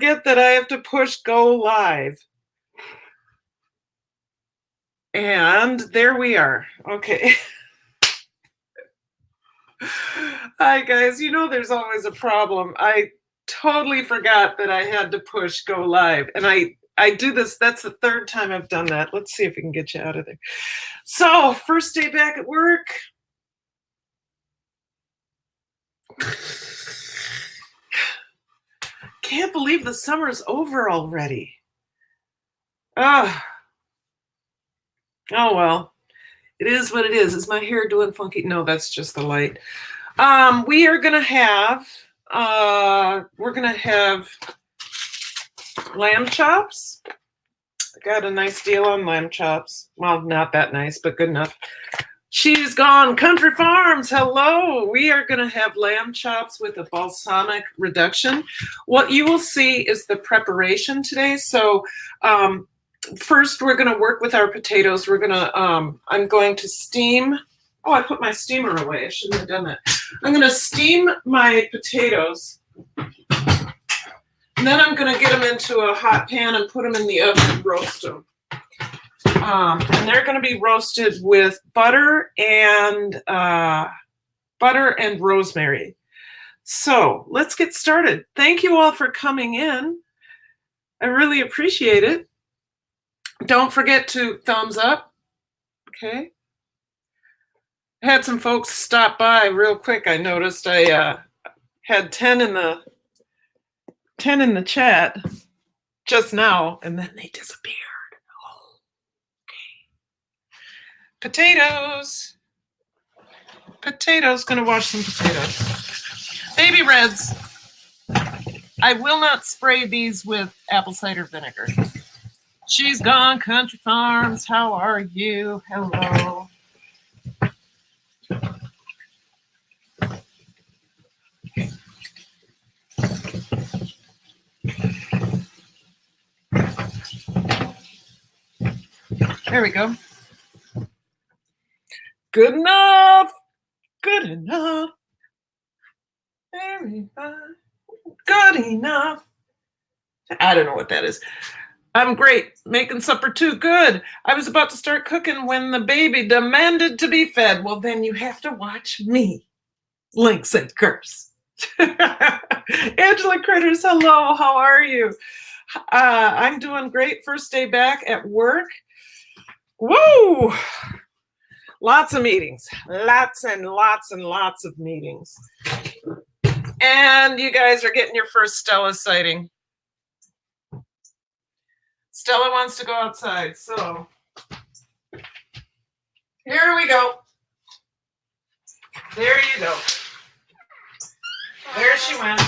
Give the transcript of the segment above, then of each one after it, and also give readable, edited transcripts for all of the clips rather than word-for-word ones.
Get that I have to push go live. And there we are. Okay. Hi, guys. You know there's always a problem. I totally forgot that I had to push go live. And I do this. That's the third time I've done that. Let's see if we can get you out of there. So, first day back at work. Can't believe the summer's over already. Oh well. It is what it is. Is my hair doing funky? No, that's just the light. We are gonna have lamb chops. I got a nice deal on lamb chops. Well, not that nice, but good enough. She's gone. Country Farms, hello. We are going to have lamb chops with a balsamic reduction. What you will see is the preparation today. So first we're going to work with our potatoes. We're going to, I'm going to steam. Oh, I put my steamer away. I shouldn't have done that. I'm going to steam my potatoes. And then I'm going to get them into a hot pan and put them in the oven and roast them. And they're going to be roasted with butter and rosemary. So let's get started. Thank you all for coming in. I really appreciate it. Don't forget to thumbs up. Okay. I had some folks stop by real quick. I noticed I had 10 in the chat just now, and then they disappeared. Potatoes. Gonna wash some potatoes. Baby reds. I will not spray these with apple cider vinegar. She's gone. Country Farms, how are you? Hello. There we go. Good enough. Good enough. Very fine. Good enough. I don't know what that is. I'm great. Making supper too. Good. I was about to start cooking when the baby demanded to be fed. Well, then you have to watch me. Link said curse. Angela Critters, hello. How are you? I'm doing great. First day back at work. Woo! Lots of meetings, lots and lots and lots of meetings. And you guys are getting your first Stella sighting. Stella wants to go outside, so here we go. There you go. There she went.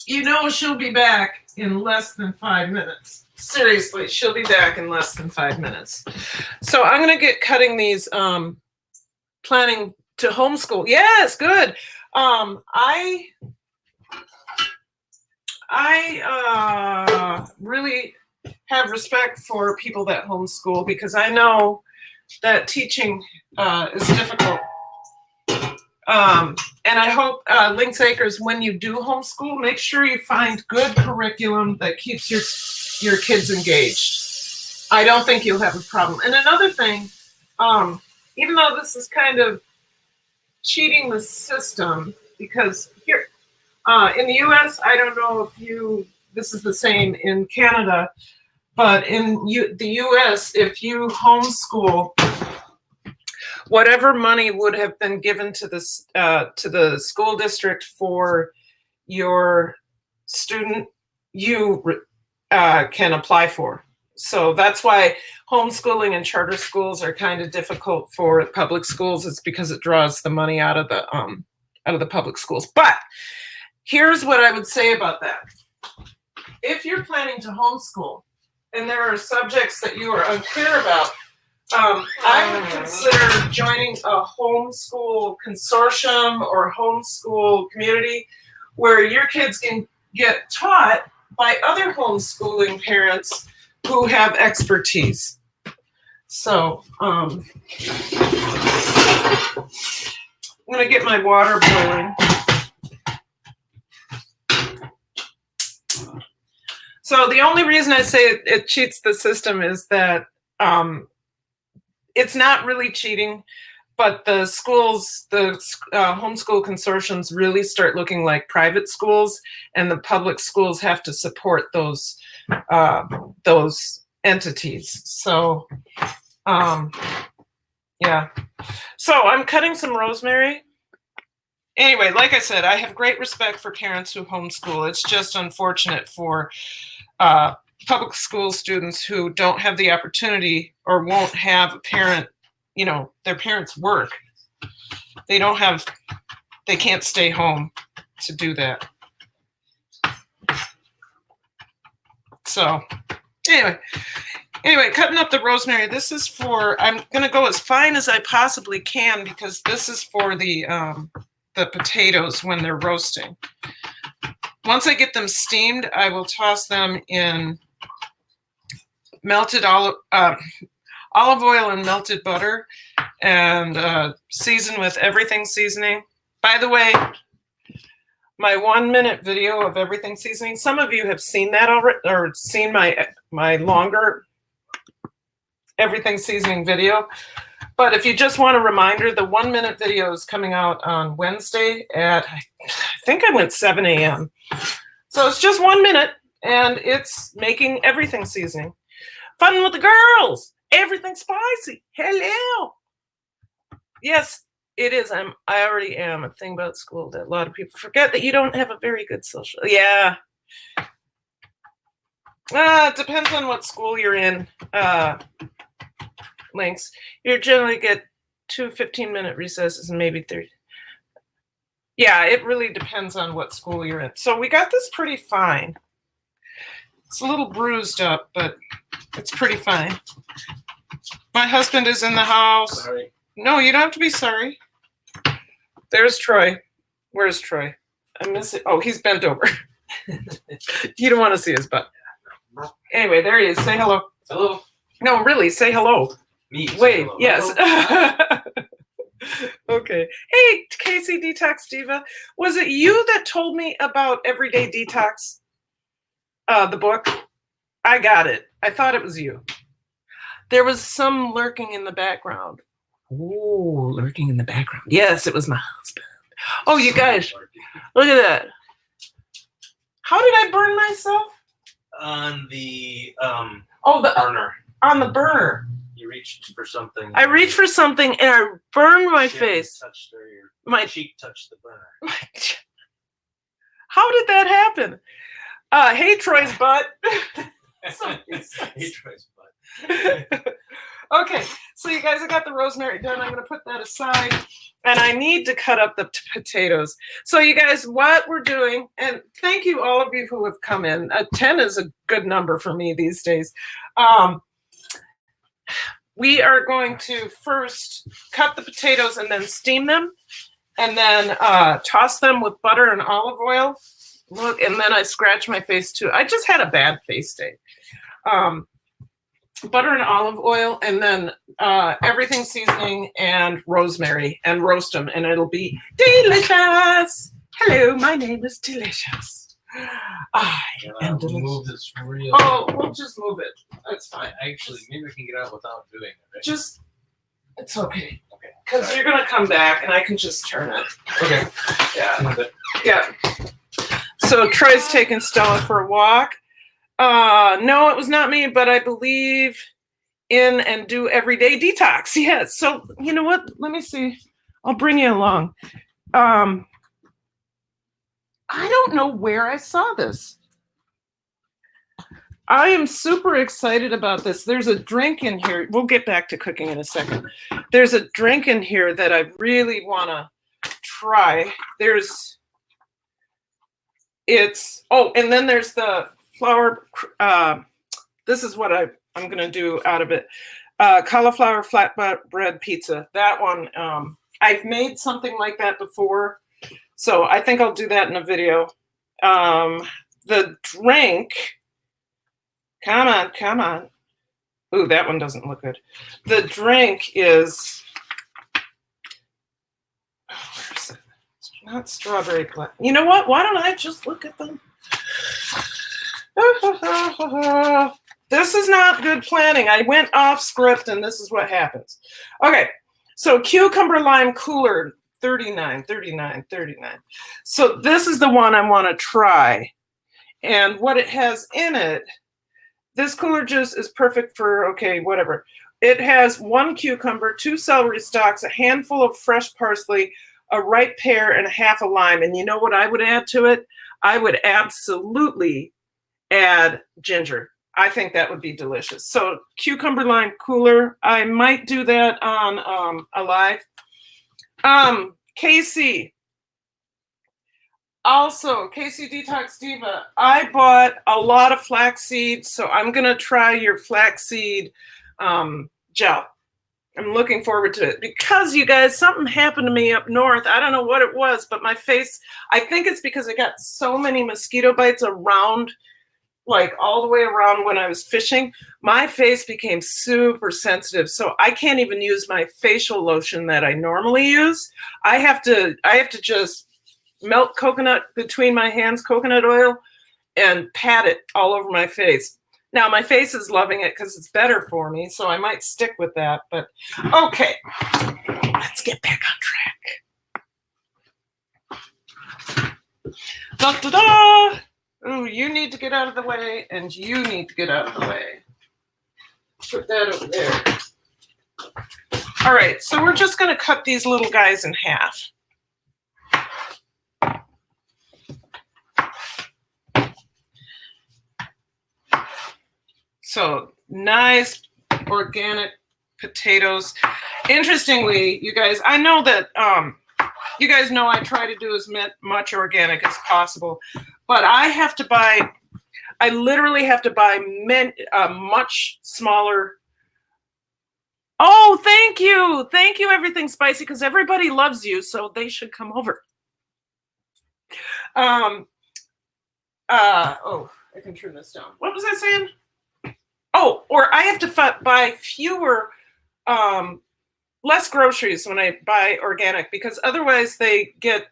You know she'll be back in less than 5 minutes. Seriously, she'll be back in less than 5 minutes. So I'm going to get cutting these, planning to homeschool. Yes, good. I really have respect for people that homeschool because I know that teaching is difficult. And I hope, Lynx Acres, when you do homeschool, make sure you find good curriculum that keeps your kids engaged. I don't think you'll have a problem. And another thing, even though this is kind of cheating the system, because here in the US, I don't know if this is the same in Canada, but in the US, if you homeschool, whatever money would have been given to the school district for your student, you can apply for. So that's why homeschooling and charter schools are kind of difficult for public schools. It's because it draws the money out of the public schools. But here's what I would say about that. If you're planning to homeschool and there are subjects that you are unclear about, I would consider joining a homeschool consortium or homeschool community where your kids can get taught by other homeschooling parents who have expertise. So I'm going to get my water boiling. So the only reason I say it cheats the system is that it's not really cheating, but the schools, the homeschool consortiums really start looking like private schools, and the public schools have to support those entities. So, yeah. So I'm cutting some rosemary. Anyway, like I said, I have great respect for parents who homeschool. It's just unfortunate for public school students who don't have the opportunity or won't have a parent, you know, their parents work. They can't stay home to do that. So anyway, cutting up the rosemary. This is for, I'm going to go as fine as I possibly can because this is for the potatoes when they're roasting. Once I get them steamed, I will toss them in melted olive oil and melted butter and season with everything seasoning. By the way, my 1-minute video of everything seasoning, some of you have seen that already, or seen my longer everything seasoning video. But if you just want a reminder, the 1-minute video is coming out on Wednesday at, I think I went 7 a.m. So it's just 1 minute, and it's making everything seasoning. Fun with the girls. Everything spicy. Hello. Yes, it is. I already am. A thing about school that a lot of people forget, that you don't have a very good social. Yeah. It depends on what school you're in. Links. You generally get 2 15-minute recesses and maybe 3. Yeah, it really depends on what school you're in. So we got this pretty fine. It's a little bruised up, but it's pretty fine. My husband is in the house. Sorry. No, you don't have to be sorry. There's Troy. Where's Troy? I miss it. Oh, he's bent over. You don't want to see his butt. Anyway, there he is. Say hello. Hello. No, really, say hello. Me. Wait, hello. yes. Hello. Okay. Hey, Casey Detox Diva. Was it you that told me about Everyday Detox? The book? I got it. I thought it was you. There was some lurking in the background. Oh, lurking in the background. Yes, it was my husband. Oh, you guys, look at that. How did I burn myself? On the burner. On the burner. You reached for something. I reached for something and I burned my face. Touched her, your my cheek touched the burner. How did that happen? Hey, Troy's butt. Hey, Troy's butt. Okay, so you guys, I got the rosemary done. I'm going to put that aside, and I need to cut up the potatoes. So you guys, what we're doing, and thank you all of you who have come in. 10 is a good number for me these days. We are going to first cut the potatoes and then steam them, and then toss them with butter and olive oil. Look, and then I scratch my face too. I just had a bad face day. Butter and olive oil, and then everything seasoning and rosemary, and roast them, and it'll be delicious. Hello, my name is Delicious. I am delicious. Move this real. Oh, we'll just move it. That's fine. Actually, maybe I can get out without doing it. Right? Just, it's okay. Okay. Because you're gonna come back, and I can just turn it. Okay. Yeah. Yeah. So Troy's taking Stella for a walk. No, it was not me, but I believe in and do everyday detox. Yes. So you know what? Let me see. I'll bring you along. I don't know where I saw this. I am super excited about this. There's a drink in here. We'll get back to cooking in a second. There's a drink in here that I really want to try. And then there's the flour. This is what I'm going to do out of it. Cauliflower flatbread pizza. That one, I've made something like that before. So I think I'll do that in a video. The drink, come on. Ooh, that one doesn't look good. The drink is, where's it? It's not strawberry black. You know what? Why don't I just look at them? This is not good planning. I went off script and this is what happens. Okay, so cucumber lime cooler, 39. So this is the one I want to try. And what it has in it, this cooler juice is perfect for, okay, whatever. It has 1 cucumber, 2 celery stalks, a handful of fresh parsley, a ripe pear, and half a lime. And you know what I would add to it? I would absolutely add ginger. I think that would be delicious. So cucumber lime cooler, I might do that on a live. Casey. Also, Casey Detox Diva, I bought a lot of flaxseed, so I'm gonna try your flaxseed gel. I'm looking forward to it because you guys, something happened to me up north. I don't know what it was, but my face, I think it's because I got so many mosquito bites around, like all the way around when I was fishing. My face became super sensitive. So I can't even use my facial lotion that I normally use. I have to just melt coconut between my hands, coconut oil, and pat it all over my face. Now my face is loving it because it's better for me, so I might stick with that. But okay, let's get back on track. Da da da! Ooh, you need to get out of the way, and you need to get out of the way. Put that over there. All right, so we're just going to cut these little guys in half. So nice organic potatoes. Interestingly, you guys, I know that you guys know I try to do as much organic as possible, but I literally have to buy much smaller. Oh, thank you. Thank you, Everything Spicy, because everybody loves you, so they should come over. Oh, I can turn this down. What was I saying? Oh, or I have to buy fewer, less groceries when I buy organic, because otherwise they get,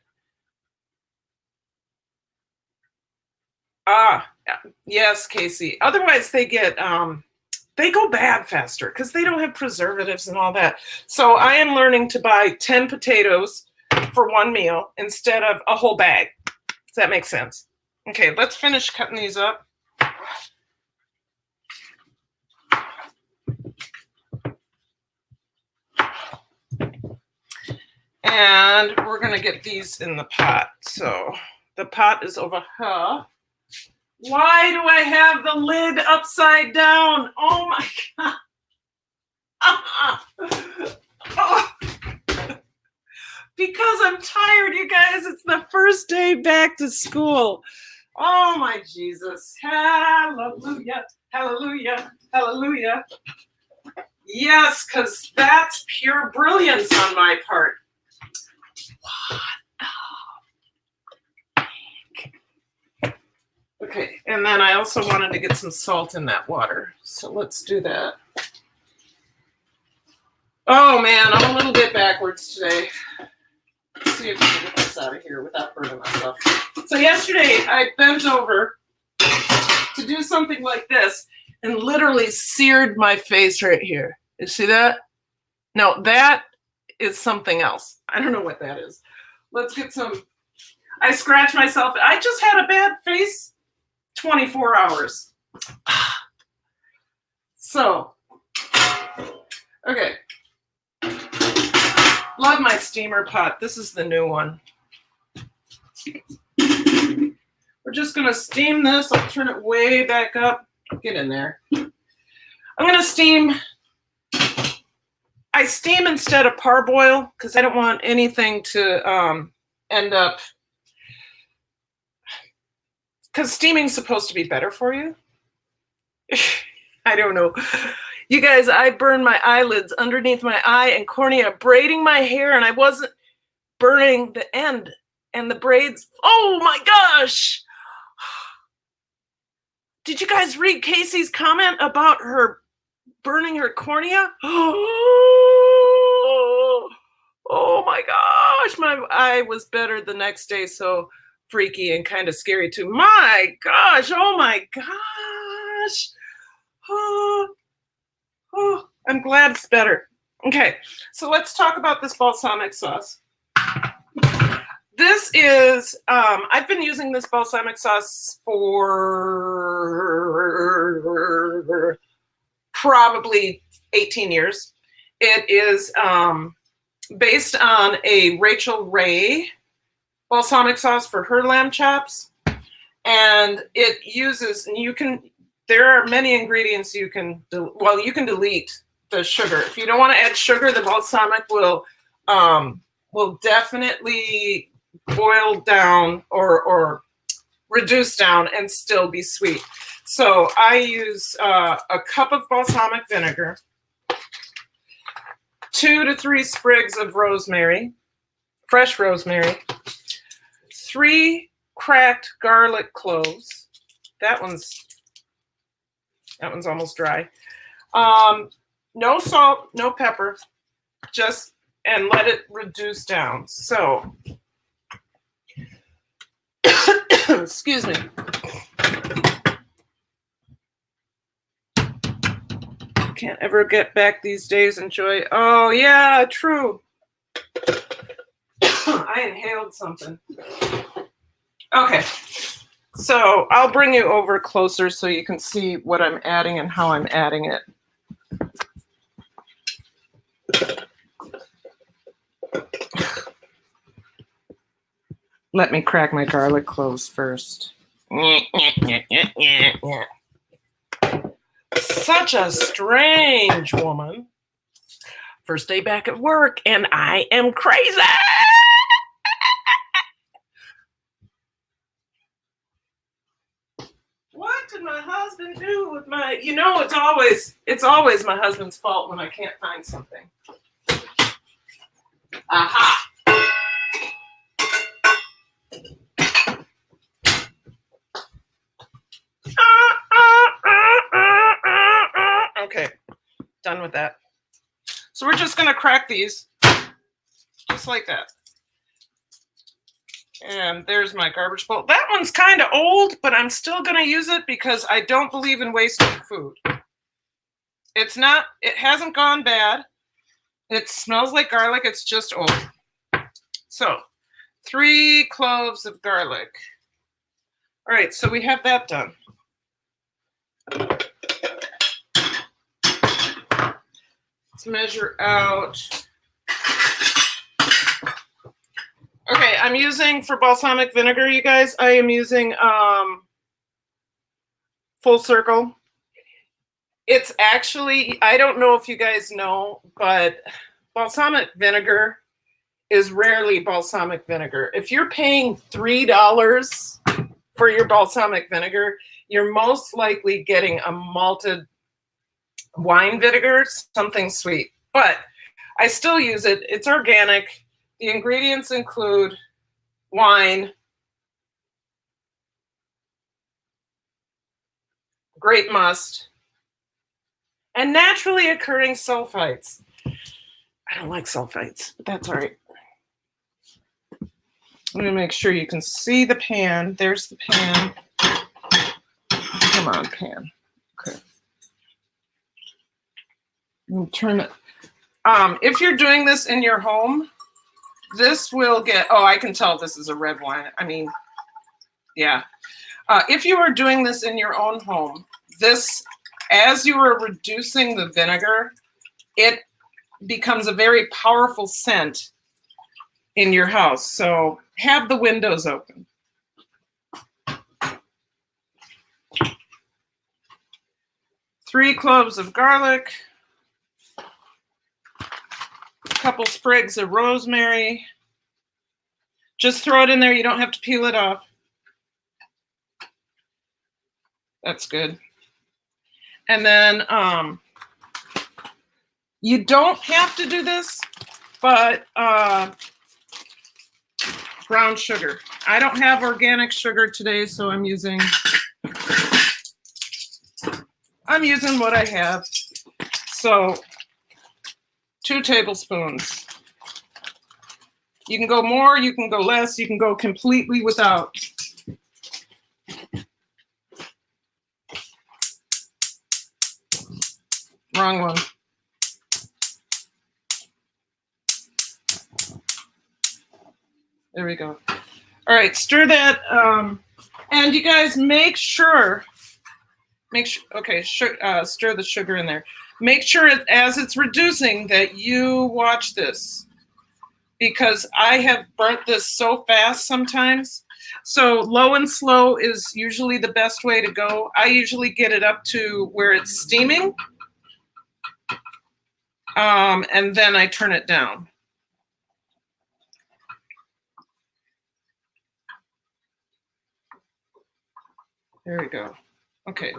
yes, Casey. Otherwise they get, they go bad faster because they don't have preservatives and all that. So I am learning to buy 10 potatoes for one meal instead of a whole bag. Does that make sense? Okay, let's finish cutting these up. And we're going to get these in the pot. So the pot is over here. Why do I have the lid upside down? Oh my God. Oh. Because I'm tired, you guys. It's the first day back to school. Oh my Jesus. Hallelujah. Hallelujah. Hallelujah. Yes, because that's pure brilliance on my part. What the heck? Okay, and then I also wanted to get some salt in that water. So let's do that. Oh man, I'm a little bit backwards today. Let's see if we can get this out of here without burning myself. So yesterday I bent over to do something like this and literally seared my face right here. You see that? No, that is something else. I don't know what that is. Let's get some. I scratched myself. I just had a bad face 24 hours. So, okay. Love my steamer pot. This is the new one. We're just going to steam this. I'll turn it way back up. Get in there. I'm going to steam. I steam instead of parboil because I don't want anything to end up, because steaming's supposed to be better for you. I don't know. You guys, I burned my eyelids underneath my eye and cornea braiding my hair, and I wasn't burning the end and the braids. Oh my gosh. Did you guys read Casey's comment about her burning her cornea? Oh my gosh, I was better the next day. So freaky and kind of scary too. My gosh, oh my gosh. Oh, oh, I'm glad it's better. Okay, so let's talk about this balsamic sauce. This is, I've been using this balsamic sauce for probably 18 years. It is based on a Rachel Ray balsamic sauce for her lamb chops. And it uses, and there are many ingredients you can delete the sugar. If you don't want to add sugar, the balsamic will definitely boil down or reduce down and still be sweet. So I use a cup of balsamic vinegar, 2 to 3 sprigs of rosemary, fresh rosemary, 3 cracked garlic cloves. That one's almost dry. No salt, no pepper, and let it reduce down. So, excuse me. Can't ever get back these days and joy. Oh yeah, true. I inhaled something. Okay, so I'll bring you over closer so you can see what I'm adding and how I'm adding it. Let me crack my garlic cloves first. Such a strange woman. First day back at work, and I am crazy. What did my husband do with my, it's always my husband's fault when I can't find something. Aha. Okay, done with that. So we're just gonna crack these, just like that. And there's my garbage bowl. That one's kind of old, but I'm still gonna use it because I don't believe in wasting food. It hasn't gone bad. It smells like garlic, it's just old. So 3 cloves of garlic. All right, so we have that done. Let's measure out. Okay, I'm using, for balsamic vinegar, you guys, I am using Full Circle. It's actually, I don't know if you guys know, but balsamic vinegar is rarely balsamic vinegar. If you're paying $3 for your balsamic vinegar, you're most likely getting a malted wine vinegar, something sweet. But I still use it. It's organic. The ingredients include wine, grape must, and naturally occurring sulfites. I don't like sulfites, but that's all right. I'm gonna make sure you can see the pan. There's the pan. Come on, pan. Okay. Turn it. If you're doing this in your home, this will get, oh, I can tell this is a red wine. I mean, yeah. If you are doing this in your own home, this, as you are reducing the vinegar, it becomes a very powerful scent in your house. So have the windows open. Three cloves of garlic, a couple sprigs of rosemary. Just throw it in there. You don't have to peel it off. That's good. And then you don't have to do this, but brown sugar. I don't have organic sugar today, so I'm using what I have. So 2 tablespoons. You can go more, you can go less, you can go completely without. Wrong one. There we go. All right, stir that. And you guys make sure, okay, stir the sugar in there. Make sure as it's reducing that you watch this, because I have burnt this so fast sometimes. So low and slow is usually the best way to go. I usually get it up to where it's steaming. And then I turn it down. There we go. Okay.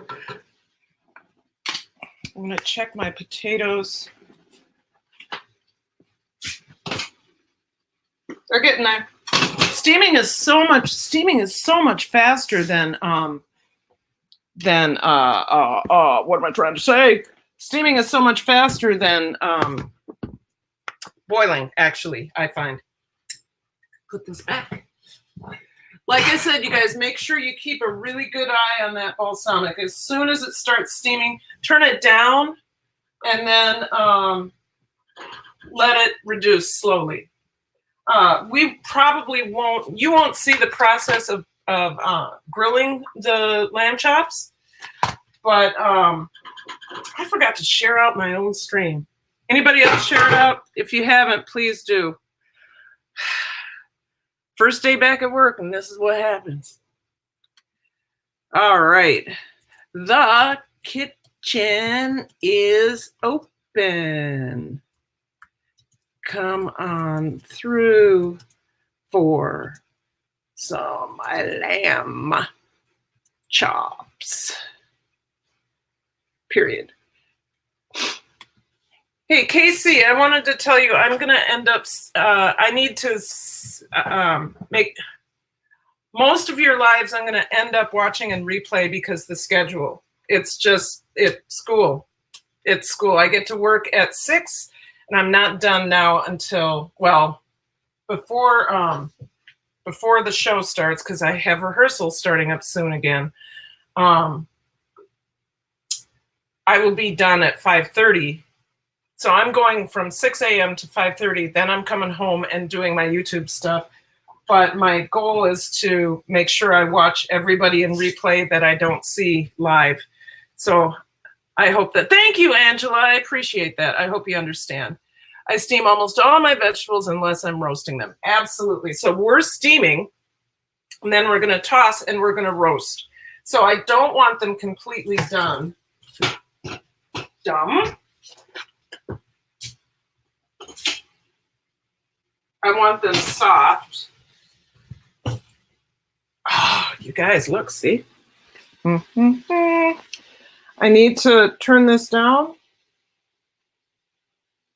I'm gonna check my potatoes. They're getting there. Steaming is so much faster than what am I trying to say? Steaming is so much faster than boiling, actually, I find. Put this back. Like I said, you guys, make sure you keep a really good eye on that balsamic. As soon as it starts steaming, turn it down and then let it reduce slowly. We probably won't, you won't see the process of grilling the lamb chops, but I forgot to share out my own stream. Anybody else share it out? If you haven't, please do. First day back at work, and this is what happens. All right. The kitchen is open. Come on through for some lamb chops. Period. Hey, Casey, I wanted to tell you I'm going to end up, I need to make most of your lives I'm going to end up watching and replay because the schedule. It's just, it's school. It's school. I get to work at 6 and I'm not done now until, well, before the show starts, because I have rehearsals starting up soon again. I will be done at 5:30. So I'm going from 6 a.m. to 5:30. Then I'm coming home and doing my YouTube stuff. But my goal is to make sure I watch everybody in replay that I don't see live. So I hope that, thank you, Angela. I appreciate that. I hope you understand. I steam almost all my vegetables unless I'm roasting them. Absolutely. So we're steaming, and then we're going to toss and we're going to roast. So I don't want them completely done. Dumb. I want them soft. Oh, you guys, look, see? I need to turn this down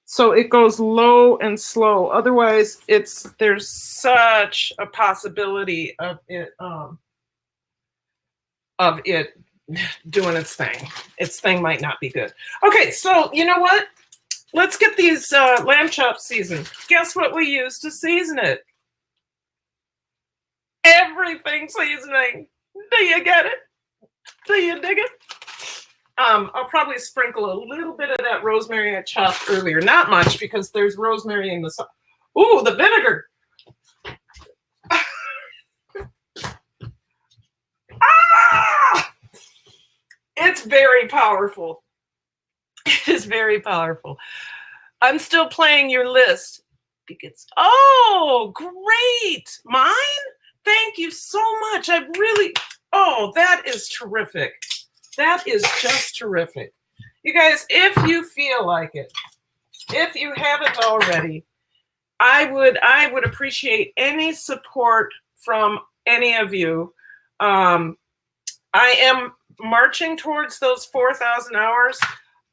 so it goes low and slow. Otherwise, there's such a possibility of it doing its thing. Its thing might not be good. Okay, so you know what? Let's get these lamb chops seasoned. Guess what we use to season it? Everything seasoning. Do you get it? Do you dig it? I'll probably sprinkle a little bit of that rosemary I chopped earlier. Not much, because there's rosemary in the sauce. Ooh, the vinegar. Ah! It's very powerful. It is very powerful. I'm still playing your list. Because, oh, great. Mine? Thank you so much. I really, oh, that is terrific. That is just terrific. You guys, if you feel like it, if you haven't already, I would appreciate any support from any of you. I am marching towards those 4,000 hours.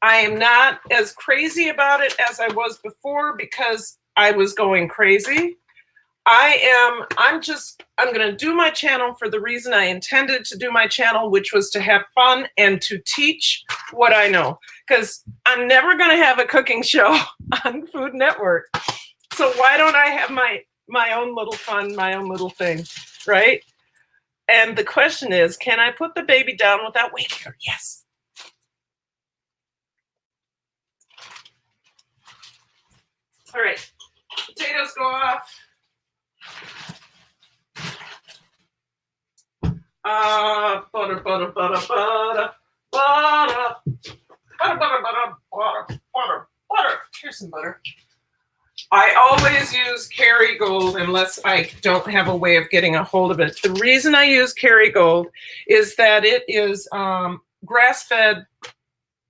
I am not as crazy about it as I was before because I was going crazy. I'm going to do my channel for the reason I intended to do my channel, which was to have fun and to teach what I know. Because I'm never going to have a cooking show on Food Network. So why don't I have my my own little fun, my own little thing, right? And the question is, can I put the baby down without waking her? Yes. All right, potatoes go off. Butter, butter, butter, butter, butter, butter, butter, butter, butter, butter, butter. Here's some butter. I always use Kerrygold unless I don't have a way of getting a hold of it. The reason I use Kerrygold is that it is grass-fed.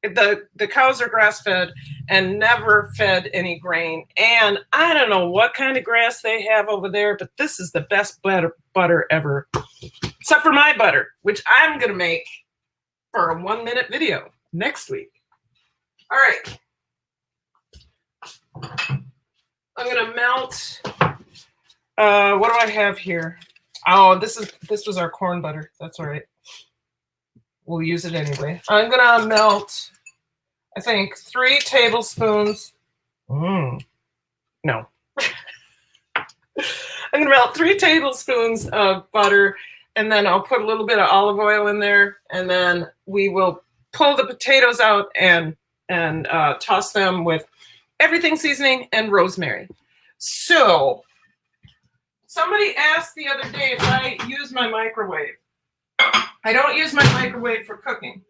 The cows are grass-fed and never fed any grain. And I don't know what kind of grass they have over there, but this is the best butter ever. Except for my butter, which I'm going to make for a 1-minute video next week. All right. I'm going to melt. What do I have here? Oh, this was our corn butter. That's all right. We'll use it anyway. I'm going to melt, I think, 3 tablespoons. No. I'm going to melt 3 tablespoons of butter, and then I'll put a little bit of olive oil in there, and then we will pull the potatoes out and toss them with everything seasoning and rosemary. So somebody asked the other day if I use my microwave. I don't use my microwave for cooking.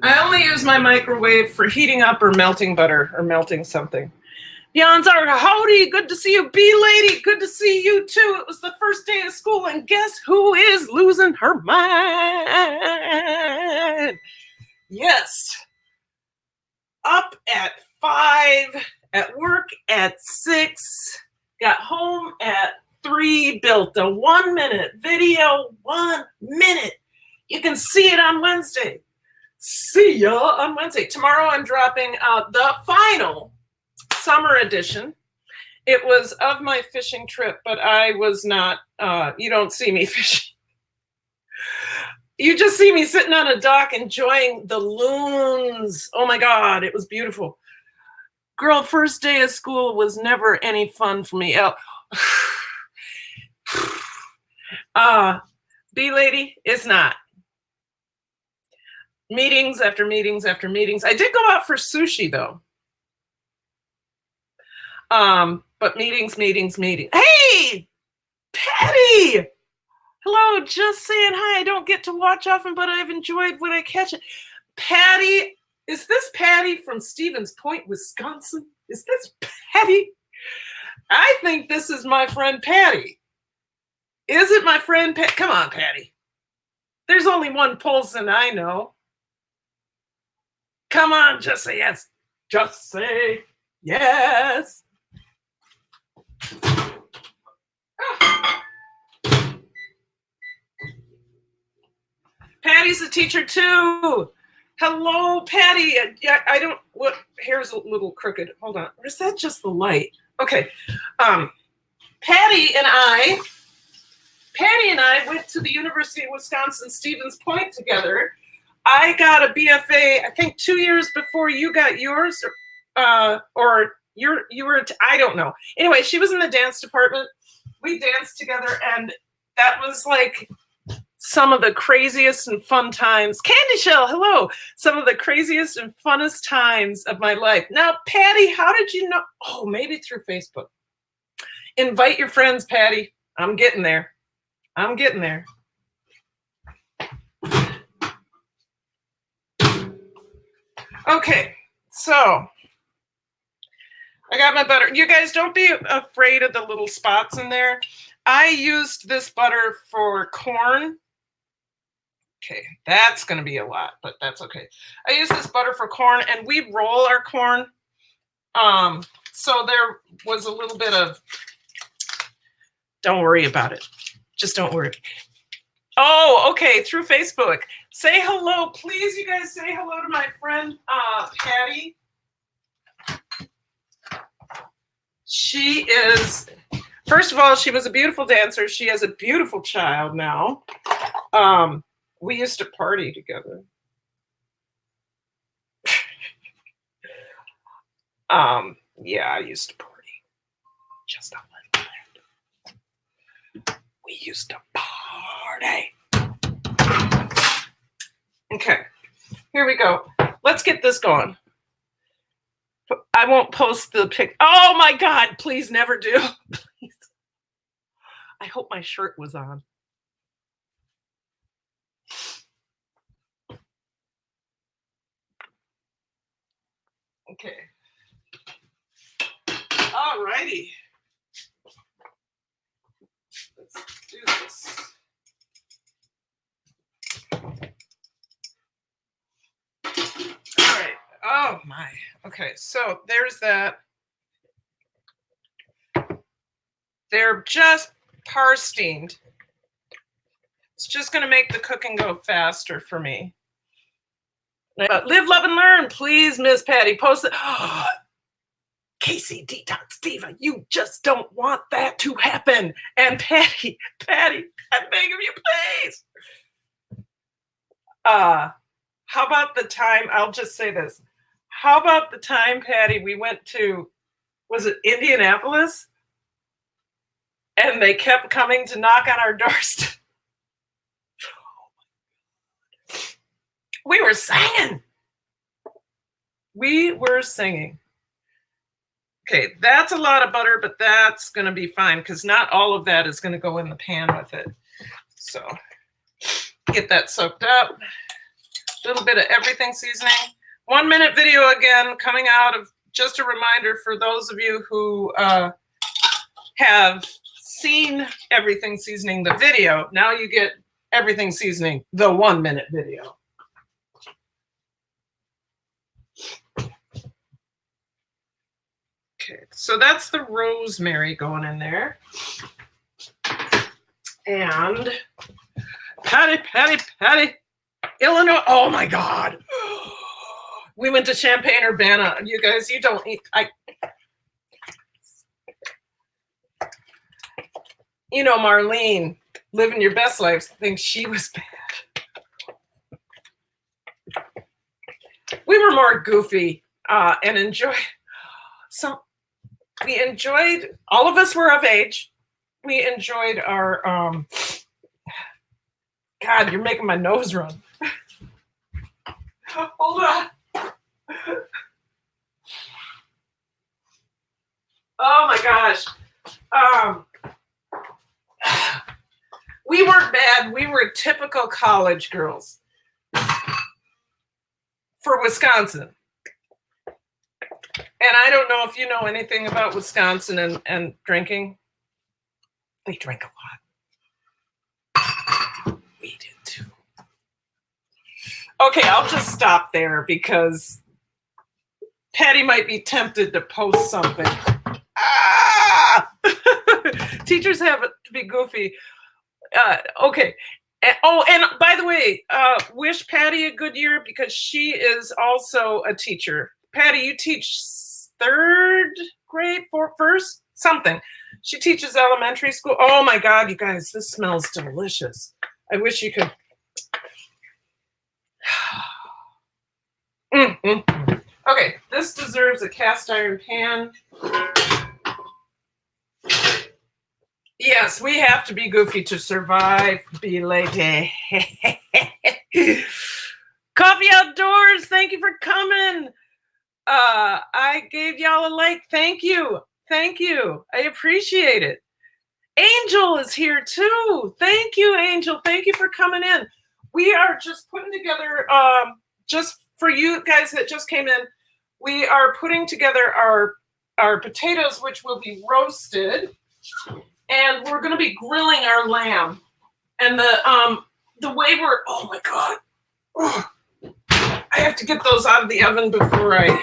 I only use my microwave for heating up or melting butter or melting something. Beyonce, howdy, good to see you. B-Lady, good to see you too. It was the first day of school, and guess who is losing her mind? Yes. Up at 5, at work at 6, got home at 3, built a 1-minute video, 1 minute. You can see it on Wednesday. See ya on Wednesday. Tomorrow I'm dropping out the final summer edition. It was of my fishing trip, but I was not, you don't see me fishing. You just see me sitting on a dock enjoying the loons. Oh my God, it was beautiful. Girl, first day of school was never any fun for me. B-Lady, it's not. Meetings after meetings after meetings. I did go out for sushi though. But meetings. Hey, Patty! Hello, just saying hi. I don't get to watch often, but I've enjoyed when I catch it. Patty, is this Patty from Stevens Point, Wisconsin? Is this Patty? I think this is my friend Patty. Is it my friend Patty? Come on, Patty. There's only one Polson I know. Come on, just say yes. Just say yes. Patty's a teacher too. Hello, Patty. Yeah, I don't. What? Hair's a little crooked. Hold on. Or is that just the light? Okay. Patty and I went to the University of Wisconsin Stevens Point together. I got a BFA, I think 2 years before you got yours, or you were. I don't know. Anyway, she was in the dance department. We danced together, and that was like some of the craziest and fun times. Candy Shell, hello. Some of the craziest and funnest times of my life. Now, Patty, how did you know? Oh, maybe through Facebook. Invite your friends, Patty. I'm getting there. Okay, so I got my butter. You guys don't be afraid of the little spots in there. I used this butter for corn. Okay, that's going to be a lot, but that's okay. I use this butter for corn, and we roll our corn. So there was a little bit of, don't worry about it. Just don't worry. Oh, okay, through Facebook. Say hello, please. You guys say hello to my friend, Patty. She is, first of all, she was a beautiful dancer. She has a beautiful child now. We used to party together. Yeah, I used to party. Just a little bit. We used to party. Okay, here we go. Let's get this going. I won't post the pic. Oh my God, please never do. Please. I hope my shirt was on. Okay. All righty. Let's do this. All right. Oh my. Okay, so there's that. They're just par-steamed. It's just going to make the cooking go faster for me. Live, love, and learn, please, Miss Patty. Post it. Casey Detox Diva, you just don't want that to happen. And Patty, I'm begging you, please. How about the time? I'll just say this. How about the time, Patty, we went to, was it Indianapolis? And they kept coming to knock on our doors. We were singing. We were singing. Okay, that's a lot of butter, but that's going to be fine because not all of that is going to go in the pan with it. So get that soaked up. A little bit of everything seasoning. 1 minute video again coming out of, just a reminder for those of you who have seen Everything Seasoning the video. Now you get Everything Seasoning the 1 minute video. Okay, so that's the rosemary going in there. And Patty, Illinois. Oh my God. We went to Champaign-Urbana. You guys, you don't eat. You know, Marlene, living your best life, thinks she was bad. We were more goofy and enjoyed. So we enjoyed, all of us were of age. We enjoyed our, God, you're making my nose run. Hold on. Oh my gosh. We weren't bad. We were typical college girls for Wisconsin. And I don't know if you know anything about Wisconsin and drinking. They drink a lot. We did too. Okay, I'll just stop there because Patty might be tempted to post something. Ah! Teachers have to be goofy. Okay. And by the way, wish Patty a good year because she is also a teacher. Patty, you teach third grade, first, something. She teaches elementary school. Oh my God, you guys, this smells delicious. I wish you could. Okay, this deserves a cast iron pan. Yes, we have to be goofy to survive. Be late. Coffee Outdoors, thank you for coming. I gave y'all a like. Thank you. I appreciate it. Angel is here too. Thank you, Angel. Thank you for coming in. We are just putting together, just for you guys that just came in, we are putting together our potatoes, which will be roasted. And we're going to be grilling our lamb. And the way we're, oh my God. Oh, I have to get those out of the oven before it's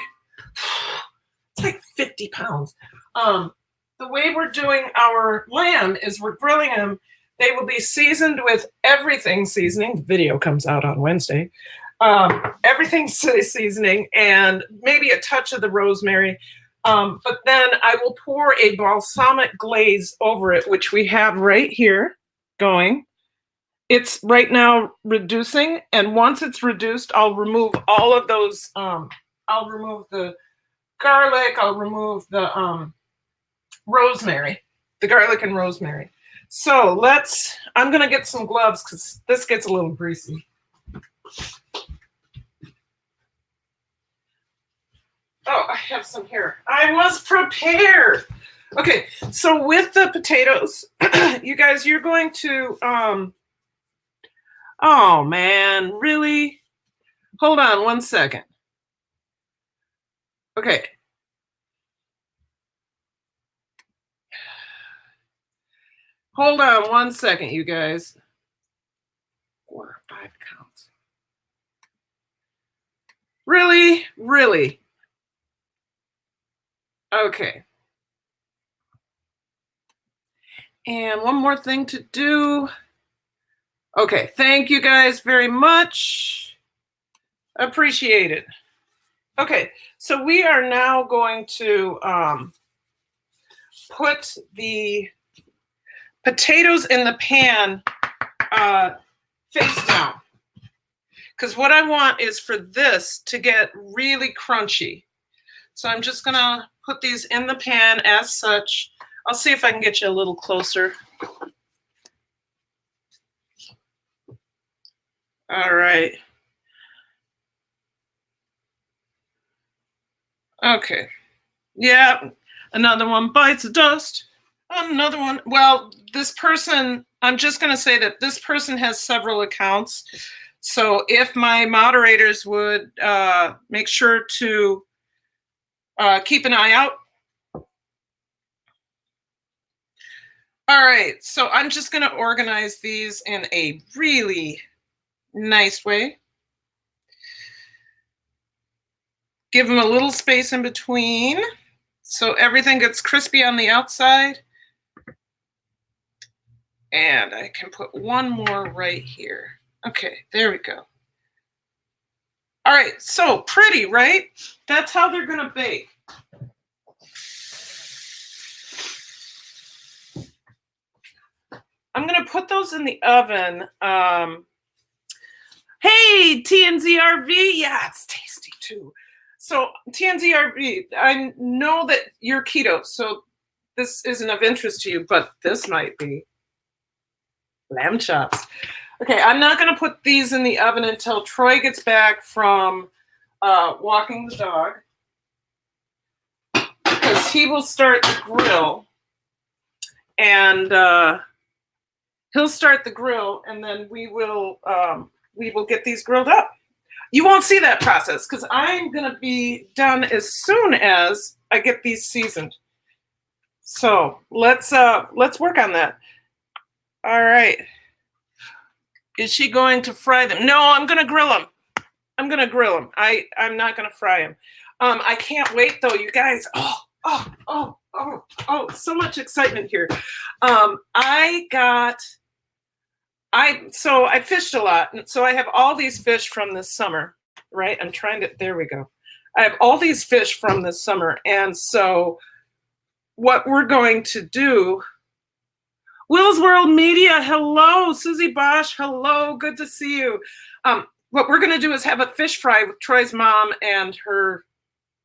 like 50 pounds. The way we're doing our lamb is we're grilling them. They will be seasoned with everything seasoning. The video comes out on Wednesday. Everything seasoning and maybe a touch of the rosemary. But then I will pour a balsamic glaze over it, which we have right here going. It's right now reducing. And once it's reduced, I'll remove all of those. I'll remove the garlic. I'll remove the rosemary, the garlic and rosemary. So I'm gonna get some gloves because this gets a little greasy. Oh, I have some here. I was prepared. Okay, so with the potatoes, you guys, you're going to, oh man, really? Hold on one second. Okay. Hold on one second, you guys. 4 or 5 counts. Really? Really? Okay. And one more thing to do. Okay, thank you guys very much. Appreciate it. Okay, so we are now going to put the potatoes in the pan face down. Because what I want is for this to get really crunchy. So I'm just gonna put these in the pan as such. I'll see if I can get you a little closer. All right. Okay. Yeah, another one bites the dust. Another one. Well, this person, I'm just going to say that this person has several accounts. So if my moderators would make sure to keep an eye out. All right, so I'm just going to organize these in a really nice way. Give them a little space in between so everything gets crispy on the outside. And I can put one more right here. Okay, there we go. All right, so pretty, right? That's how they're gonna bake. I'm gonna put those in the oven. Hey, TNZRV, yeah, it's tasty too. So TNZRV, I know that you're keto, so this isn't of interest to you, but this might be. Lamb chops. Okay, I'm not gonna put these in the oven until Troy gets back from walking the dog, because he will start the grill, and he'll start the grill, and then we will get these grilled up. You won't see that process because I'm gonna be done as soon as I get these seasoned. So let's work on that. All right. Is she going to fry them? No, I'm gonna grill them. I'm gonna grill them. I'm not gonna fry them. I can't wait though, you guys. Oh, so much excitement here. I fished a lot, and so I have all these fish from this summer, right? There we go. I have all these fish from this summer, and so what we're going to do, Will's World Media, hello. Susie Bosch, hello, good to see you. What we're gonna do is have a fish fry with Troy's mom and her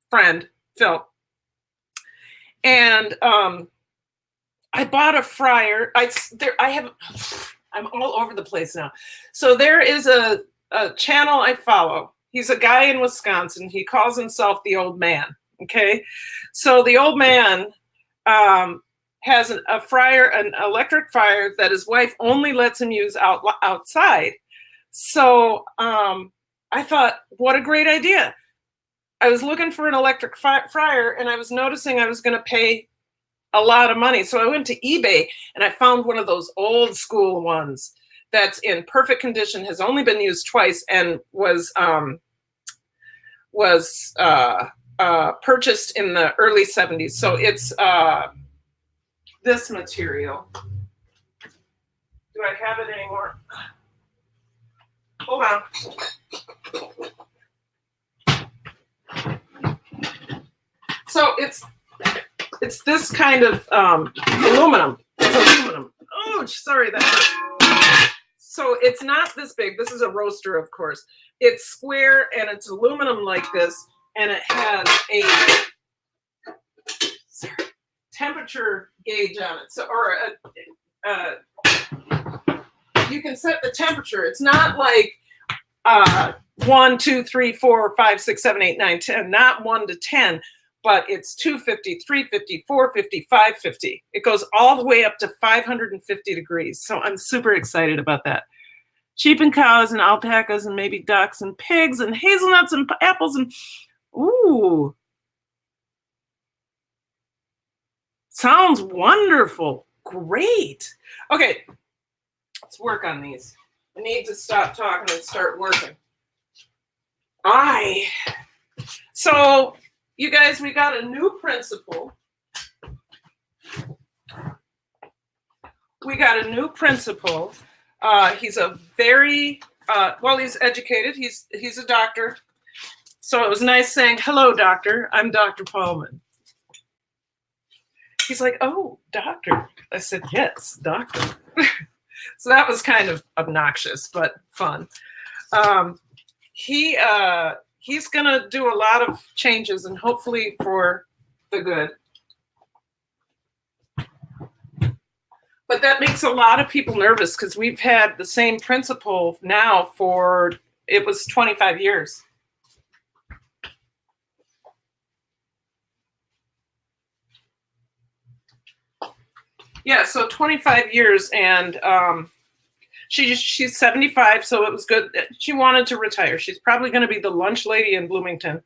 friend, Phil. And I bought a fryer. I'm all over the place now. So there is a channel I follow. He's a guy in Wisconsin. He calls himself the Old Man. Okay, so the Old Man has a fryer, an electric fryer that his wife only lets him use outside. So I thought, what a great idea. I was looking for an electric fryer, and I was noticing I was going to pay a lot of money. So I went to eBay, and I found one of those old school ones that's in perfect condition, has only been used twice, and was purchased in the early 70s. So it's this material. Do I have it anymore? Hold on. So it's this kind of aluminum. It's aluminum. Oh, sorry, that hurt. So it's not this big. This is a roaster, of course. It's square and it's aluminum like this, and it has temperature gauge on it. So, or you can set the temperature. It's not like 1, 2, 3, 4, 5, 6, 7, 8, 9, 10, not 1 to 10, but it's 250, 350, 450, 550. It goes all the way up to 550 degrees. So I'm super excited about that. Sheep and cows and alpacas and maybe ducks and pigs and hazelnuts and apples and ooh. Sounds wonderful. Great. Okay, let's work on these. I need to stop talking and start working. So you guys, we got a new principal. He's a very, well, he's educated. He's a doctor. So it was nice saying, hello, doctor. I'm Dr. Paulman. He's like, oh, doctor. I said, yes, doctor. So that was kind of obnoxious, but fun. He's going to do a lot of changes and hopefully for the good. But that makes a lot of people nervous because we've had the same principal now for, it was 25 years. Yeah, so 25 years, and she's 75, so it was good. She wanted to retire. She's probably going to be the lunch lady in Bloomington.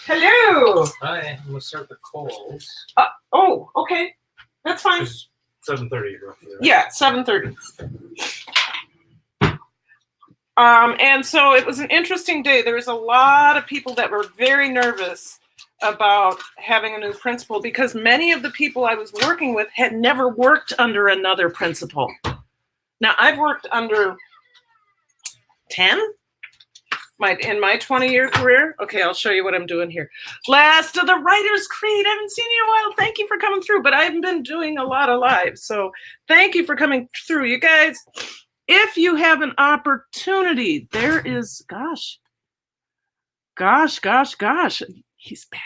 Hello. Hi, I'm gonna start the calls. Oh, okay, that's fine. It's 7:30 roughly. Right? Yeah, 7:30. And so it was an interesting day. There was a lot of people that were very nervous about having a new principal because many of the people I was working with had never worked under another principal. Now, I've worked under 10 in my 20-year career. Okay, I'll show you what I'm doing here. Last of the Writer's Creed. I haven't seen you in a while. Thank you for coming through, but I haven't been doing a lot of lives, so thank you for coming through. You guys, if you have an opportunity, there is, gosh, he's back.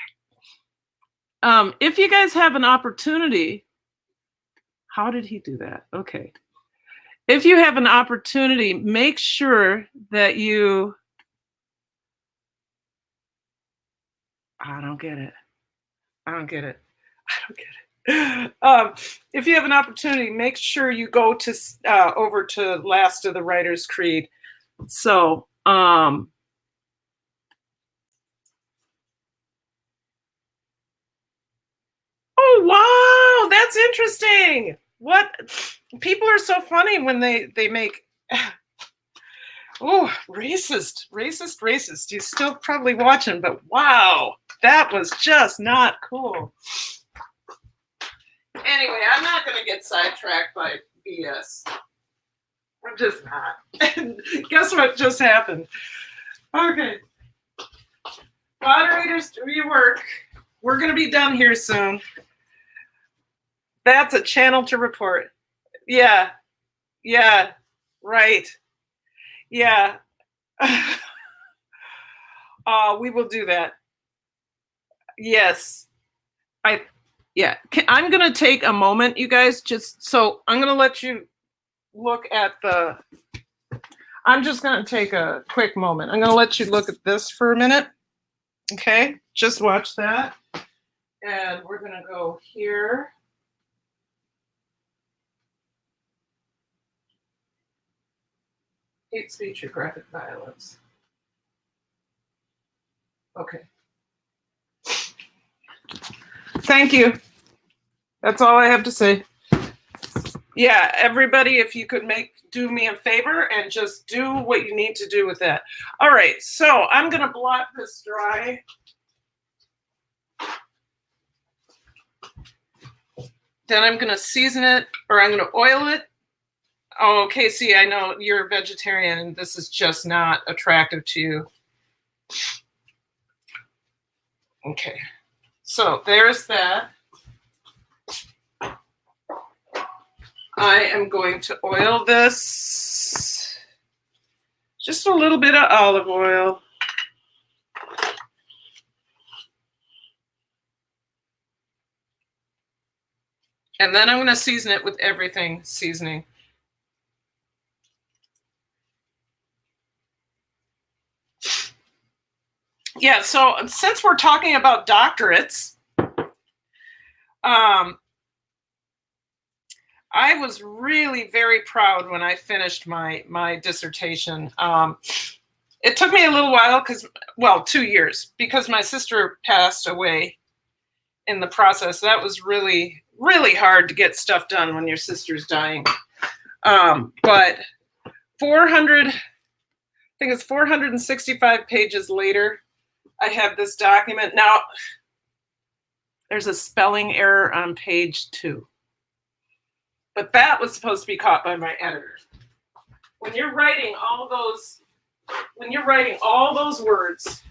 If you guys have an opportunity, how did he do that? Okay. If you have an opportunity, make sure that you, I don't get it. If you have an opportunity, make sure you go to over to Last of the Writer's Creed. So, oh, wow, that's interesting. What people are so funny when they make oh, racist. He's still probably watching, but wow, that was just not cool. Anyway, I'm not going to get sidetracked by BS. I'm just not. And guess what just happened? Okay. Moderators, do your work. We're going to be done here soon. That's a channel to report. Yeah, right. Yeah. We will do that. Yes. I'm going to take a moment, you guys, just so I'm going to let you look at I'm just going to take a quick moment. I'm going to let you look at this for a minute. Okay, just watch that. And we're going to go here. Hate speech or graphic violence. Okay. Thank you. That's all I have to say. Yeah, everybody, if you could do me a favor and just do what you need to do with that. All right, so I'm going to blot this dry. Then I'm going to season it, or I'm going to oil it. Oh, Casey, I know you're a vegetarian and this is just not attractive to you. Okay, so there's that. I am going to oil this. Just a little bit of olive oil. And then I'm going to season it with everything seasoning. Yeah, so since we're talking about doctorates, I was really very proud when I finished my dissertation. It took me a little while 2 years, because my sister passed away in the process. That was really, really hard to get stuff done when your sister's dying. But 465 pages later, I have this document. Now, there's a spelling error on page 2. But that was supposed to be caught by my editor. When you're writing all those words,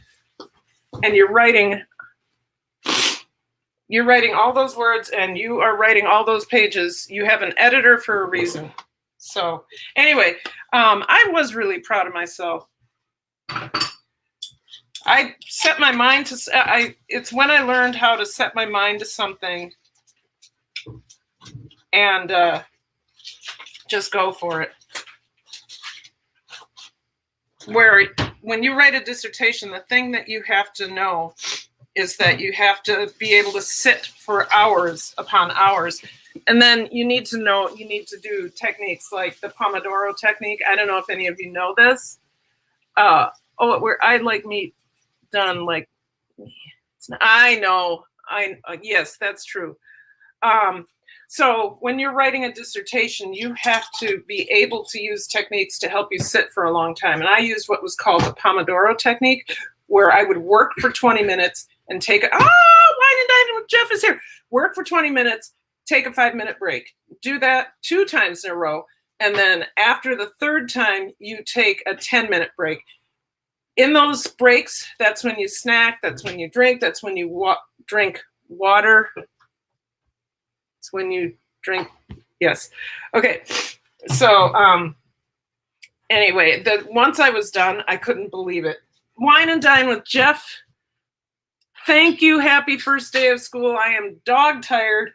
and you're writing all those words, and you are writing all those pages, you have an editor for a reason. So anyway, I was really proud of myself. I set my mind to, it's when I learned how to set my mind to something and just go for it. When you write a dissertation, the thing that you have to know is that you have to be able to sit for hours upon hours. And then you need to do techniques like the Pomodoro technique. I don't know if any of you know this. Where I like meat done like, yes, that's true. So when you're writing a dissertation, you have to be able to use techniques to help you sit for a long time. And I used what was called the Pomodoro technique, where I would work for 20 minutes and take Jeff is here. Work for 20 minutes, take a 5-minute break. Do that 2 times in a row. And then after the 3rd time, you take a 10-minute break. In those breaks, that's when you snack, that's when you drink, that's when you drink water. It's when you drink, yes. Okay, so anyway, once I was done, I couldn't believe it. Wine and Dine with Jeff. Thank you, happy first day of school. I am dog tired.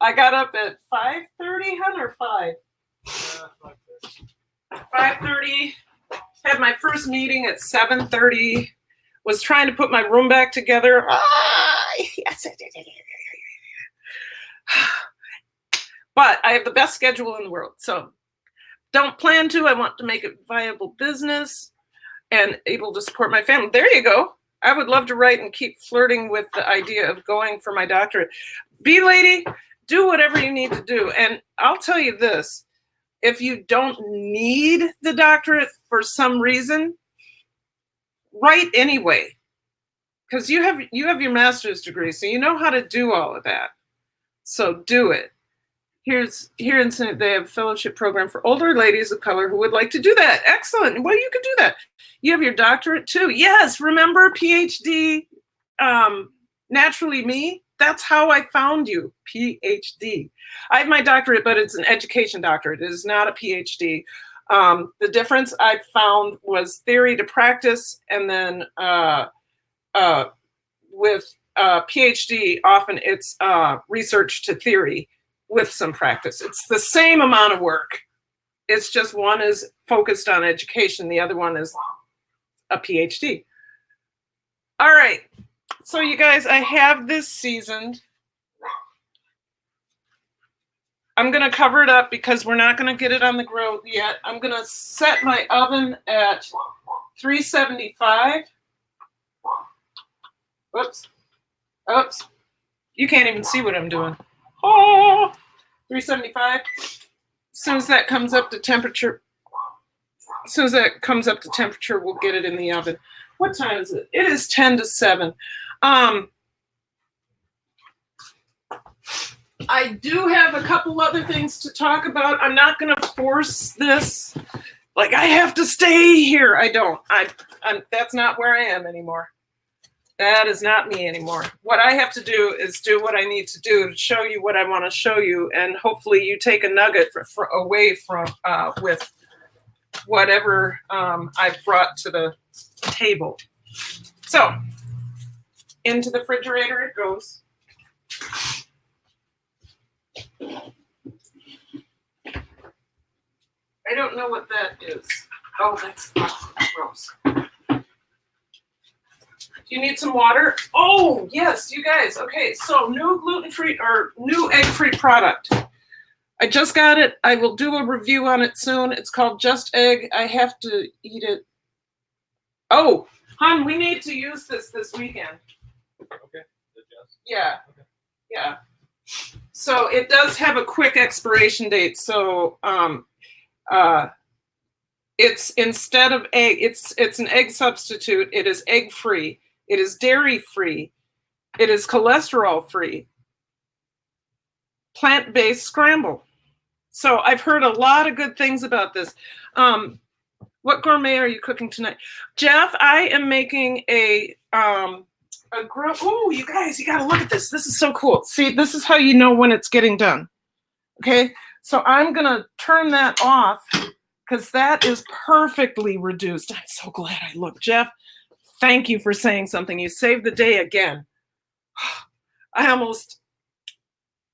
I got up at 5:30, or 5? 5:30. Had my first meeting at 7:30. Was trying to put my room back together. Yes. But I have the best schedule in the world. So don't plan to. I want to make it viable business and able to support my family. There you go. I would love to write and keep flirting with the idea of going for my doctorate. Be lady, do whatever you need to do. And I'll tell you this. If you don't need the doctorate for some reason, write anyway, because you have your master's degree, so you know how to do all of that. So do it. Here in Senate, they have a fellowship program for older ladies of color who would like to do that. Excellent. Well, you can do that. You have your doctorate too. Yes, remember PhD, naturally me? That's how I found you, PhD. I have my doctorate, but it's an education doctorate. It is not a PhD. The difference I found was theory to practice, and then with PhD, often it's research to theory with some practice. It's the same amount of work. It's just one is focused on education. The other one is a PhD. All right. So you guys, I have this seasoned. I'm going to cover it up because we're not going to get it on the grill yet. I'm going to set my oven at 375. Whoops. Oops. You can't even see what I'm doing. Oh, 375. As soon as that comes up to temperature, we'll get it in the oven. What time is it? It is 10 to 7. I do have a couple other things to talk about. I'm not going to force this. Like, I have to stay here. I don't. That's not where I am anymore. That is not me anymore. What I have to do is do what I need to do to show you what I want to show you, and hopefully you take a nugget away from with whatever I've brought to the table. So, into the refrigerator it goes. don't know what that is. Oh, that's gross. Do you need some water? Oh, yes, you guys. Okay, so new gluten-free or new egg-free product. I just got it. I will do a review on it soon. It's called Just Egg. I have to eat it. Oh, hon, we need to use this weekend. Okay. Just. Yeah. Okay. Yeah. So it does have a quick expiration date. So it's instead of egg, it's an egg substitute. It is egg-free. It is dairy-free. It is cholesterol-free. Plant-based scramble. So I've heard a lot of good things about this. What gourmet are you cooking tonight? Jeff, I am making a grill. Oh, you guys, you gotta look at this. This is so cool. See, this is how you know when it's getting done. Okay, so I'm gonna turn that off because that is perfectly reduced. I'm so glad I looked. Jeff, thank you for saying something. You saved the day again.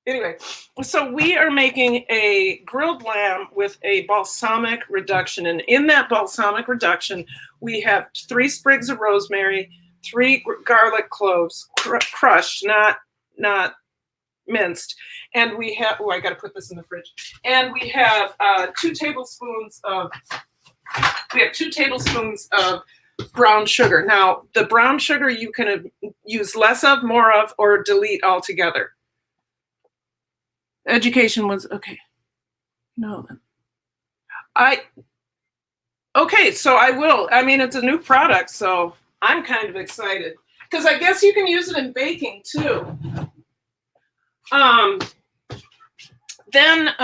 Anyway, so we are making a grilled lamb with a balsamic reduction. And in that balsamic reduction, we have 3 sprigs of rosemary, 3 garlic cloves, crushed, not minced. And we have, oh, I got to put this in the fridge. And we have 2 tablespoons of brown sugar. Now, the brown sugar you can use less of, more of, or delete altogether. Education was okay. No. Okay, so I will. I mean, it's a new product, so I'm kind of excited. Because I guess you can use it in baking too. Then,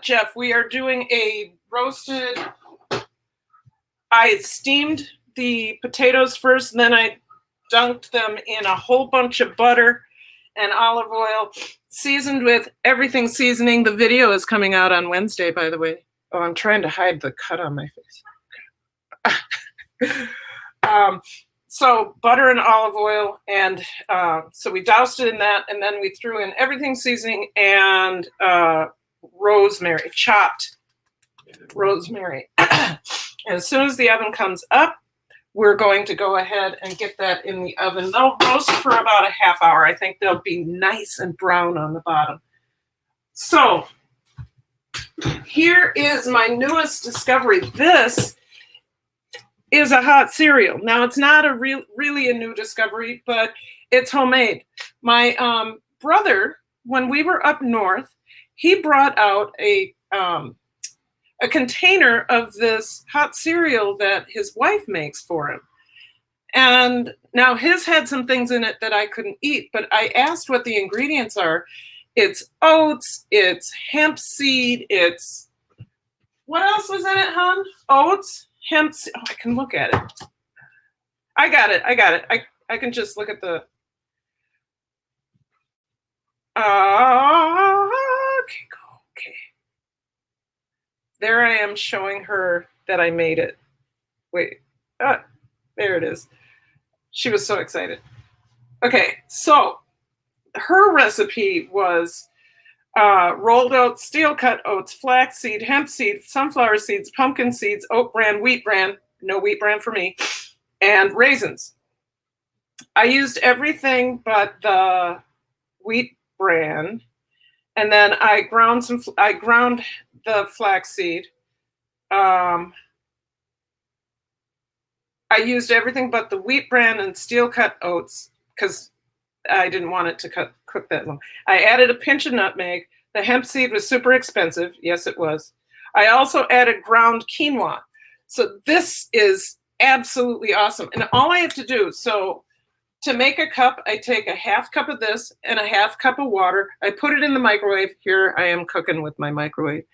Jeff, we are doing a roasted. I steamed the potatoes first, and then I dunked them in a whole bunch of butter and olive oil, seasoned with everything seasoning. The video is coming out on Wednesday, by the way. Oh, I'm trying to hide the cut on my face. So butter and olive oil, and so we doused it in that, and then we threw in everything seasoning and rosemary, chopped rosemary. And as soon as the oven comes up, we're going to go ahead and get that in the oven. They'll roast for about a half hour. I think they'll be nice and brown on the bottom. So here is my newest discovery. This is a hot cereal. Now, it's not really a new discovery, but it's homemade. My brother, when we were up north, he brought out a container of this hot cereal that his wife makes for him. And now his had some things in it that I couldn't eat, but I asked what the ingredients are. It's oats, it's hemp seed, it's, what else was in it, hon? Oats, hemp seed. Oh, I can look at it. I got it. I can just look at the, okay. There I am showing her that I made it. Wait, there it is. She was so excited. Okay, so her recipe was rolled oats, steel cut oats, flaxseed, hemp seed, sunflower seeds, pumpkin seeds, oat bran, wheat bran, no wheat bran for me, and raisins. I used everything but the wheat bran, and then I ground the flaxseed. I used everything but the wheat bran and steel cut oats because I didn't want it to cook that long. I added a pinch of nutmeg. The hemp seed was super expensive. Yes, it was. I also added ground quinoa. So this is absolutely awesome. And all I have to do, so to make a cup, I take a half cup of this and a half cup of water. I put it in the microwave. Here I am cooking with my microwave.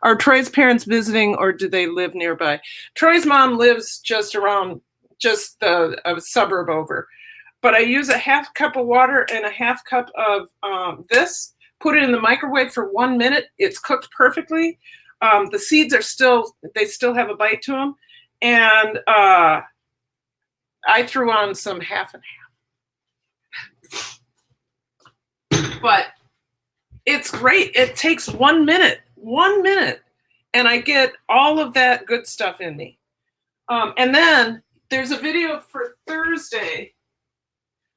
Are Troy's parents visiting or do they live nearby? Troy's mom lives just a suburb over. But I use a half cup of water and a half cup of this, put it in the microwave for 1 minute. It's cooked perfectly. The seeds are still have a bite to them. And I threw on some half and half. But it's great. It takes 1 minute. 1 minute. and I get all of that good stuff in me. And then there's a video for Thursday.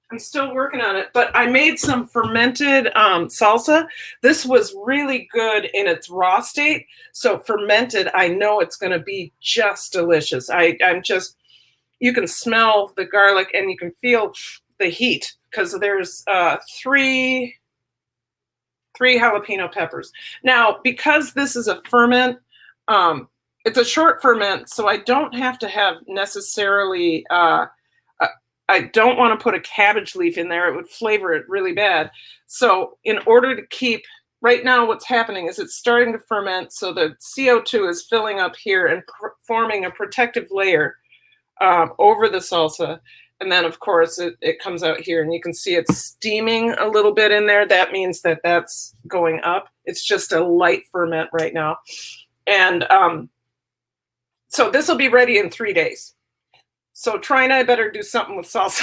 I'm still working on it, but I made some fermented salsa. This was really good in its raw state. So fermented, I know it's going to be just delicious. I'm just, you can smell the garlic and you can feel the heat because there's three jalapeno peppers. Now, because this is a ferment, it's a short ferment, so I don't have to have necessarily I don't want to put a cabbage leaf in there. It would flavor it really bad. So in order to keep, right now what's happening is it's starting to ferment, so the CO2 is filling up here and forming a protective layer over the salsa. And then, of course, it comes out here, and you can see it's steaming a little bit in there. That means that that's going up. It's just a light ferment right now. And so this will be ready in 3 days. So Troy and I better do something with salsa.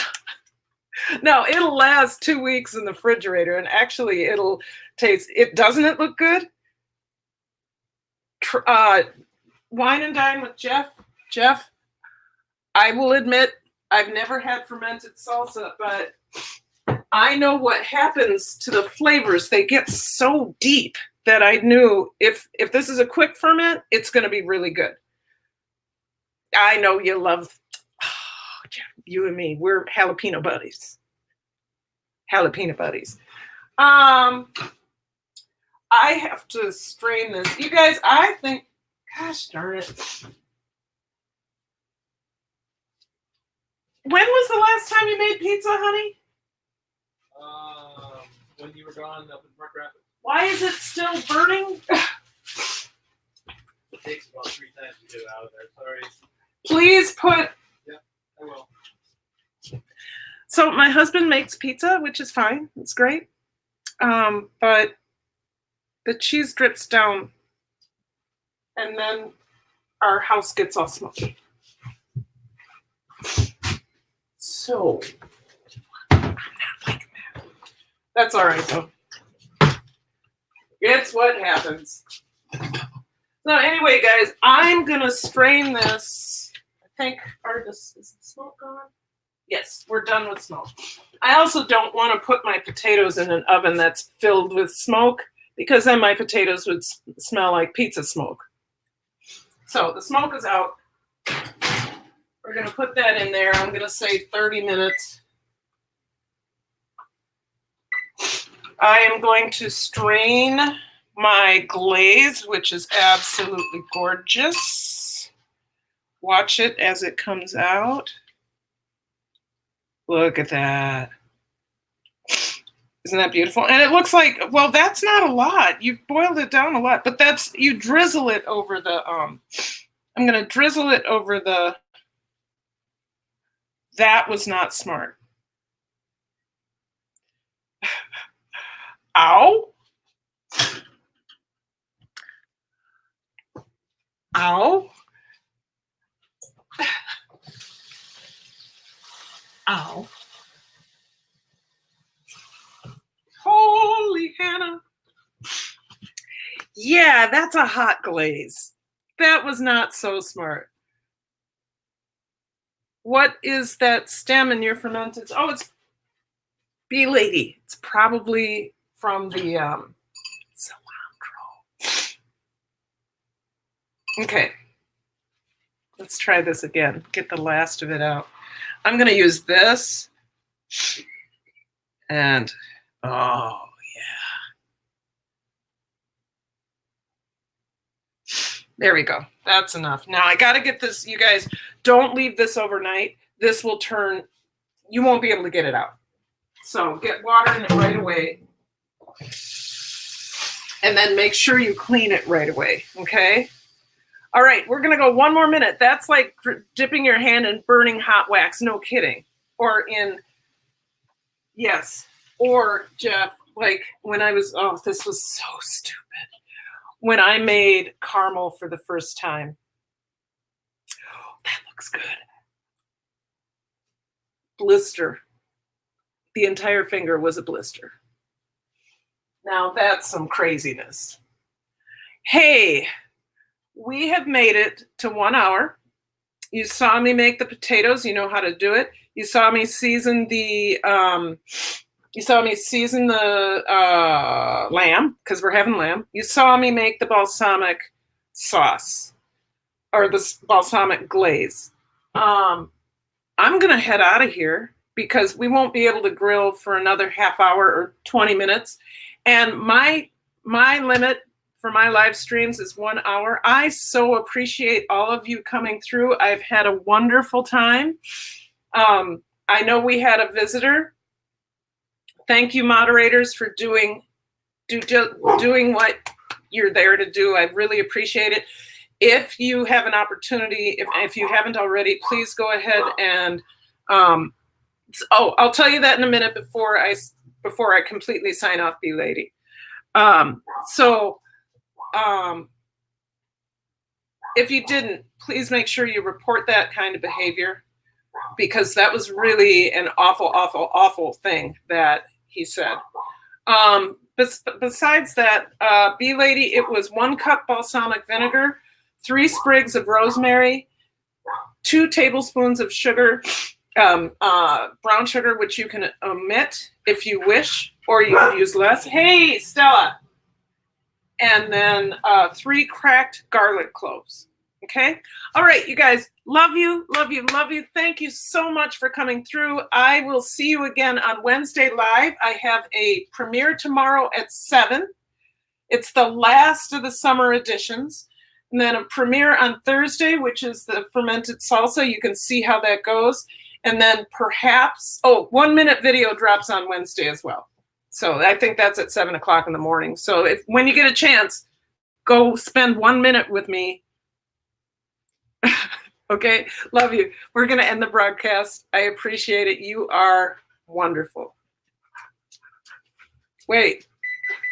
No, it'll last 2 weeks in the refrigerator, and actually it'll taste, doesn't it look good? Wine and Dine with Jeff. Jeff, I will admit, I've never had fermented salsa, but I know what happens to the flavors. They get so deep that I knew if this is a quick ferment, it's going to be really good. I know you love, you and me, we're jalapeno buddies. Jalapeno buddies. I have to strain this. You guys, I think, gosh darn it. When was the last time you made pizza, honey? When you were gone up in Park Rapids. Why is it still burning? It takes about 3 times to get it out of there. Sorry. Please put. Yeah, I will. So my husband makes pizza, which is fine. It's great. But the cheese drips down, and then our house gets all smoky. So I'm not like that. That's all right though. It's what happens. So anyway, guys, I'm gonna strain this. I think is the smoke gone? Yes, we're done with smoke. I also don't want to put my potatoes in an oven that's filled with smoke, because then my potatoes would smell like pizza smoke. So the smoke is out. We're going to put that in there. I'm going to say 30 minutes. I am going to strain my glaze, which is absolutely gorgeous. Watch it as it comes out. Look at that. Isn't that beautiful? And it looks like, well, that's not a lot. You boiled it down a lot, but that's, you drizzle it over the, I'm going to drizzle it over the, that was not smart. Ow. Ow. Ow. Holy Hannah. Yeah, that's a hot glaze. That was not so smart. What is that stem in your fermented? Oh, it's Bee Lady. It's probably from the cilantro. Okay. Let's try this again. Get the last of it out. I'm going to use this. And, oh, yeah. There we go. That's enough. Now I got to get this. You guys, don't leave this overnight. This will turn, you won't be able to get it out. So get water in it right away. And then make sure you clean it right away. Okay. All right. We're going to go 1 more minute. That's like dipping your hand in burning hot wax. No kidding. Or in, yes. Or Jeff, like when I was, oh, this was so stupid. When I made caramel for the first time. Oh, that looks good. Blister. The entire finger was a blister. Now that's some craziness. Hey, we have made it to 1 hour. You saw me make the potatoes. You know how to do it. You saw me season the lamb, because we're having lamb. You saw me make the balsamic sauce, or the balsamic glaze. I'm gonna head out of here because we won't be able to grill for another half hour or 20 minutes. And my limit for my live streams is 1 hour. I so appreciate all of you coming through. I've had a wonderful time. I know we had a visitor. Thank you, moderators, for doing what you're there to do. I really appreciate it. If you have an opportunity, if you haven't already, please go ahead and I'll tell you that in a minute before I completely sign off, B Lady. If you didn't, please make sure you report that kind of behavior, because that was really an awful, awful, awful thing that he said. Besides that, B Lady, it was 1 cup balsamic vinegar, 3 sprigs of rosemary, 2 tablespoons of sugar, brown sugar, which you can omit if you wish, or you could use less. Hey, Stella. And then 3 cracked garlic cloves. Okay. All right, you guys, love you, love you, love you. Thank you so much for coming through. I will see you again on Wednesday live. I have a premiere tomorrow at 7. It's the last of the summer editions. And then a premiere on Thursday, which is the fermented salsa. You can see how that goes. And then perhaps, 1 minute video drops on Wednesday as well. So I think that's at 7 o'clock in the morning. So when you get a chance, go spend 1 minute with me. Okay, love you. We're going to end the broadcast. I appreciate it. You are wonderful. Wait,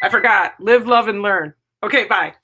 I forgot. Live, love, and learn. Okay, bye.